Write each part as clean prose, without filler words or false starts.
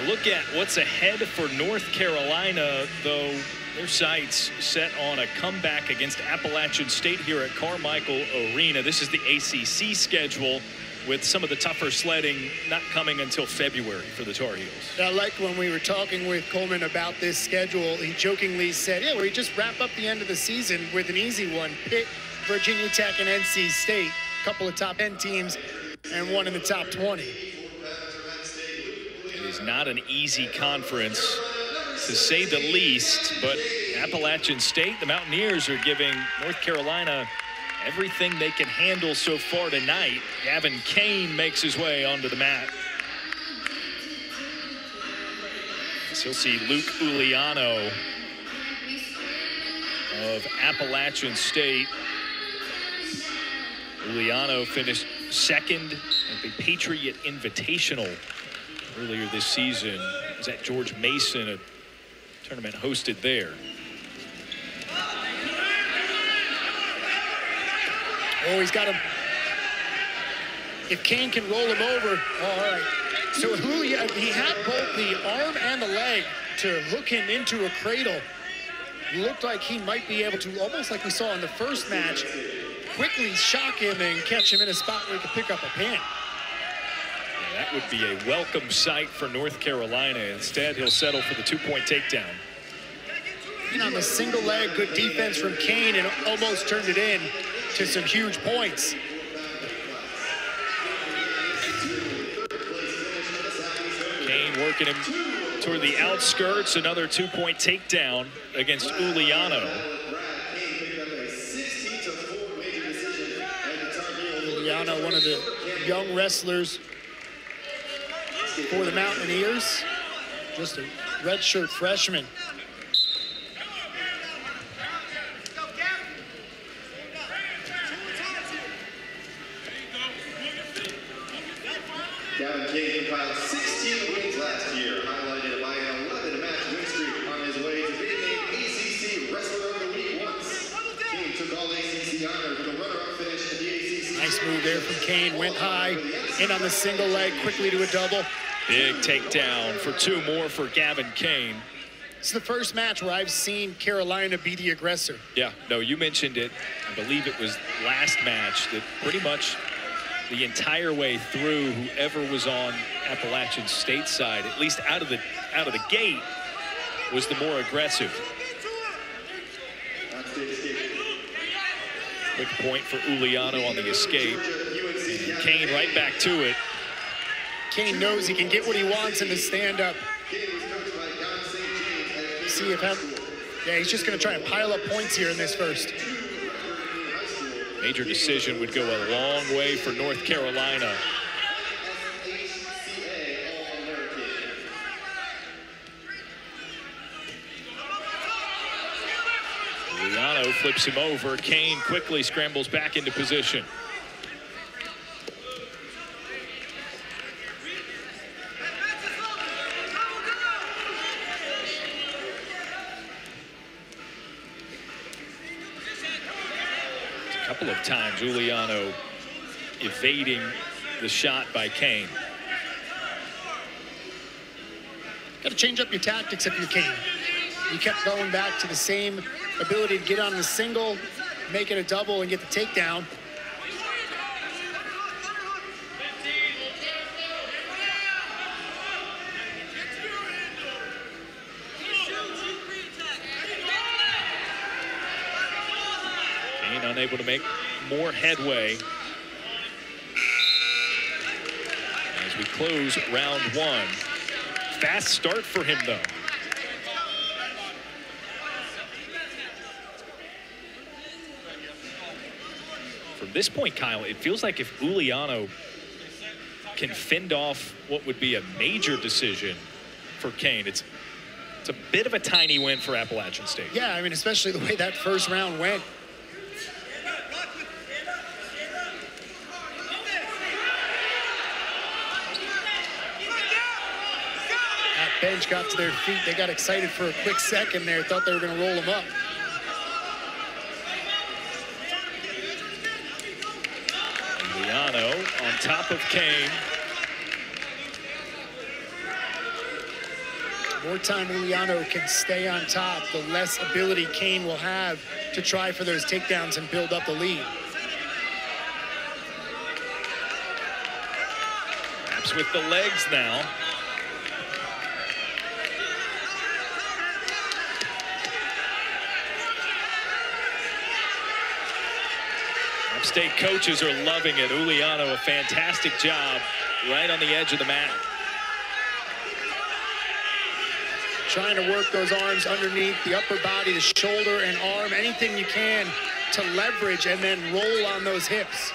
Look at what's ahead for North Carolina, though. Their sights set on a comeback against Appalachian State here at Carmichael Arena. This is the ACC schedule, with some of the tougher sledding not coming until February for the Tar Heels. I like when we were talking with Coleman about this schedule, he jokingly said, yeah, we just wrap up the end of the season with an easy one. Pitt, Virginia Tech, and NC State. A couple of top 10 teams and one in the top 20. It is not an easy conference, to say the least, but Appalachian State, the Mountaineers, are giving North Carolina everything they can handle so far tonight. Gavin Kane makes his way onto the mat. So you'll see Luke Uliano of Appalachian State. Uliano finished second at the Patriot Invitational earlier this season. It was at George Mason, a tournament hosted there. Oh, he's got him. If Kane can roll him over, all right. So he had both the arm and the leg to hook him into a cradle. Looked like he might be able to, almost like we saw in the first match, quickly shock him and catch him in a spot where he could pick up a pin. Yeah, that would be a welcome sight for North Carolina. Instead, he'll settle for the two-point takedown. And on the single leg, good defense from Kane, and almost turned it in to some huge points. Kane working him toward the outskirts. Another two-point takedown against Uliano. Uliano, one of the young wrestlers for the Mountaineers. Just a redshirt freshman. Gavin Kane compiled 16 wins last year, highlighted by an 11-match win streak on his way to being named ACC Wrestler of the Week once. Kane took all ACC honors with a runner-up finish at the ACC. Nice move there from Kane, went high, in on the single leg, quickly to a double. Big takedown for two more for Gavin Kane. It's the first match where I've seen Carolina be the aggressor. Yeah, no, you mentioned it. I believe it was last match that pretty much the entire way through, whoever was on Appalachian State side, at least out of the gate, was the more aggressive. Quick point for Uliano on the escape. And Kane right back to it. Kane knows he can get what he wants in the stand-up. See if yeah, he's just going to try and pile up points here in this first. Major decision would go a long way for North Carolina. Uliano flips him over. Kane quickly scrambles back into position. Couple of times Uliano evading the shot by Kane. Got to change up your tactics if you can. You kept going back to the same ability to get on the single, make it a double, and get the takedown. Unable to make more headway as we close round one. Fast start for him, though. From this point, Kyle, it feels like if Uliano can fend off what would be a major decision for Kane, it's a bit of a tiny win for Appalachian State. Yeah, I mean, especially the way that first round went. Bench got to their feet. They got excited for a quick second there. Thought they were going to roll him up. Uliano on top of Kane. More time Uliano can stay on top, the less ability Kane will have to try for those takedowns and build up the lead. Perhaps with the legs now. App State coaches are loving it. Uliano, a fantastic job right on the edge of the mat. Trying to work those arms underneath the upper body, the shoulder and arm, anything you can to leverage and then roll on those hips.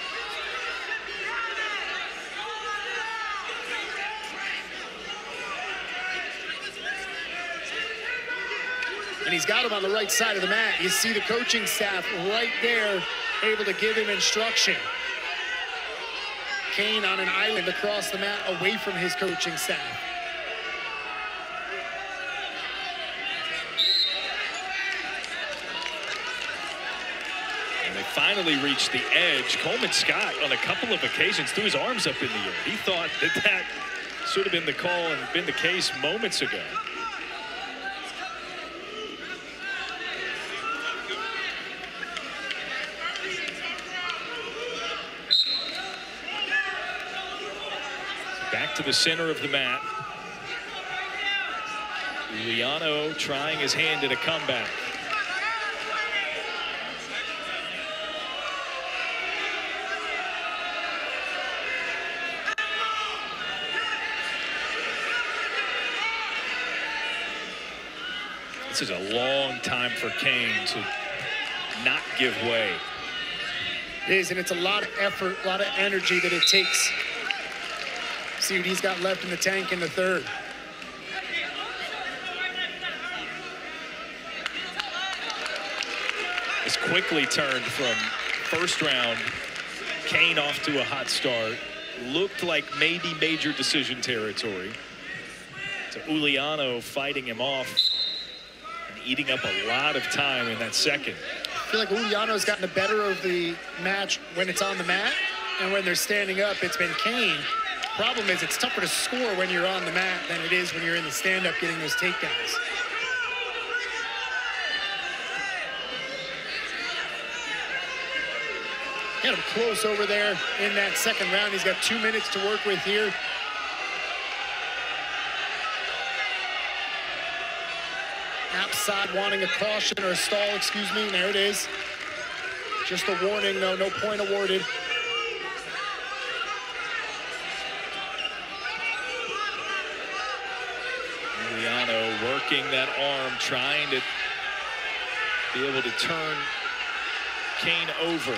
And he's got him on the right side of the mat. You see the coaching staff right there, able to give him instruction. Kane on an island across the mat, away from his coaching staff. And they finally reached the edge. Coleman Scott, on a couple of occasions, threw his arms up in the air. He thought that should have been the call and been the case moments ago. Back to the center of the mat. Uliano trying his hand at a comeback. This is a long time for Kane to not give way. It is, and it's a lot of effort, a lot of energy that it takes. See what he's got left in the tank in the third. It's quickly turned from first round, Kane off to a hot start. Looked like maybe major decision territory. To Uliano fighting him off and eating up a lot of time in that second. I feel like Uliano's gotten the better of the match when it's on the mat, and when they're standing up, it's been Kane. Problem is, it's tougher to score when you're on the mat than it is when you're in the stand-up getting those takedowns. Got him close over there in that second round. He's got 2 minutes to work with here. Outside wanting a caution or a stall, excuse me. There it is. Just a warning, though, no point awarded. Uliano working that arm, trying to be able to turn Kane over.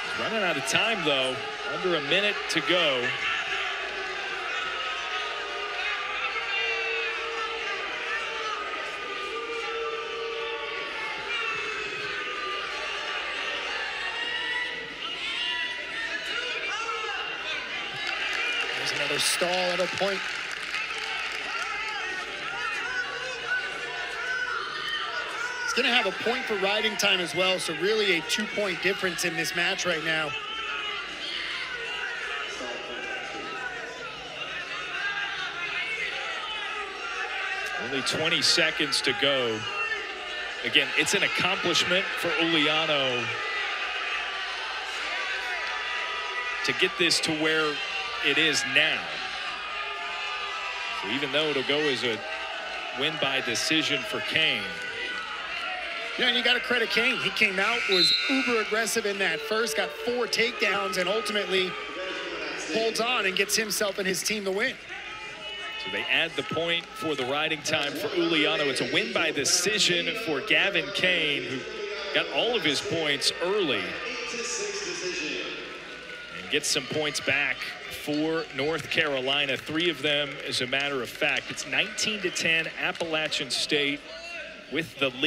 He's running out of time, though. Under a minute to go. Another stall at a point. He's going to have a point for riding time as well, so really a 2-point difference in this match right now. Only 20 seconds to go. Again, it's an accomplishment for Uliano to get this to where it is now. So even though it'll go as a win by decision for Kane. Yeah, and you got to credit Kane. He came out, was uber aggressive in that first, got 4 takedowns, and ultimately holds on and gets himself and his team the win. So they add the point for the riding time for Uliano. It's a win by decision for Gavin Kane, who got all of his points early. And gets some points back for North Carolina. 3 of them, as a matter of fact. It's 19-10, Appalachian State with the lead.